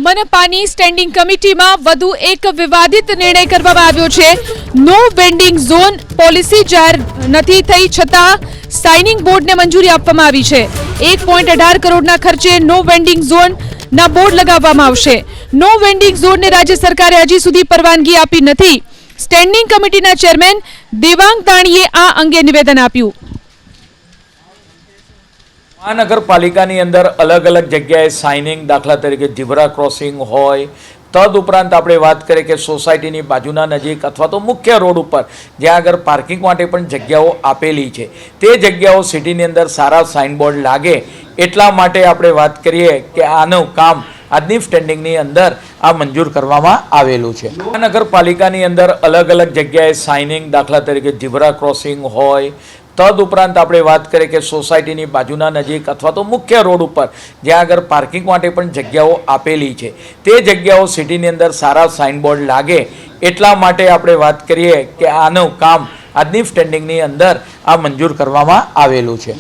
મનપાની standing કમિટીમાં વધુ એક વિવાદિત નિર્ણય કરવામાં આવ્યો છે। નો વેન્ડિંગ ઝોન પોલિસી જાહેર નથી થઈ છતાં સાઇનિંગ બોર્ડને મંજૂરી આપવામાં આવી છે। 1.18 કરોડના ખર્ચે નો વેન્ડિંગ ઝોનના બોર્ડ લગાવવામાં આવશે। નો વેન્ડિંગ ઝોનને રાજ્ય સરકારે હજી સુધી પરવાનગી આપી નથી। સ્ટેન્ડિંગ કમિટીના ચેરમેન દેવાંગ દાણીએ આ અંગે નિવેદન આપ્યું। મહાનગરપાલિકાની અંદર અલગ અલગ જગ્યાએ સાઇનિંગ, દાખલા તરીકે ઝીબ્રા ક્રોસિંગ હોય, તદુપરાંત આપણે વાત કરીએ કે સોસાયટીની બાજુના નજીક અથવા તો મુખ્ય રોડ ઉપર જ્યાં આગળ પાર્કિંગ માટે પણ જગ્યાઓ આપેલી છે, તે જગ્યાઓ સિટીની અંદર સારા સાઇનબોર્ડ લાગે એટલા માટે આપણે વાત કરીએ કે આનું કામ આજની સ્ટેન્ડિંગની અંદર આ મંજૂર કરવામાં આવેલું છે। મહાનગરપાલિકાની અંદર અલગ અલગ જગ્યાએ સાઇનિંગ, દાખલા તરીકે ઝીબ્રા ક્રોસિંગ હોય, તદુપરાંત આપણે વાત કરીએ કે સોસાયટીની બાજુના નજીક અથવા તો મુખ્ય રોડ ઉપર જ્યાં આગળ પાર્કિંગ માટે પણ જગ્યાઓ આપેલી છે, તે જગ્યાઓ સિટીની અંદર સારા સાઇનબોર્ડ લાગે એટલા માટે આપણે વાત કરીએ કે આનું કામ આજની સ્ટેન્ડિંગની અંદર આ મંજૂર કરવામાં આવેલું છે।